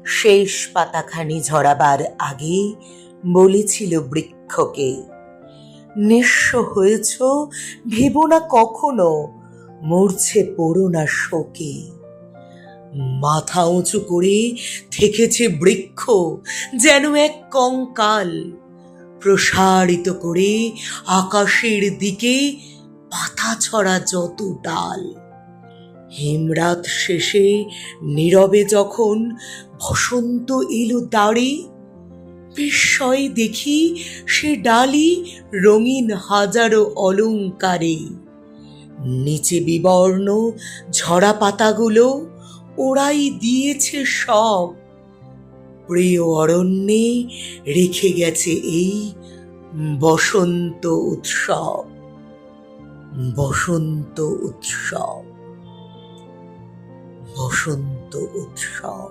শেষ পাতাখানি ঝরাবার আগে বলেছিল বৃক্ষকে, নিঃস্ব হয়েছ ভেবো না কখনো, মরছে পড়ো না শোকে। মাথা উঁচু করে থেকেছে বৃক্ষ যেন এক কঙ্কাল, প্রসারিত করে আকাশের দিকে পাতা ছড়া যত ডাল। হিমরাত শেষে নীরবে যখন বসন্ত এলো দাঁড়ে, বিস্ময়ে দেখি সে ডালি রঙিন হাজারো অলংকারে। নিচে বিবর্ণ ঝরা পাতাগুলো ওরাই দিয়েছে সব, প্রিয় অরণ্যে রেখে গেছে এই বসন্ত উৎসব। বসন্ত উৎসব, বসন্ত উৎসব।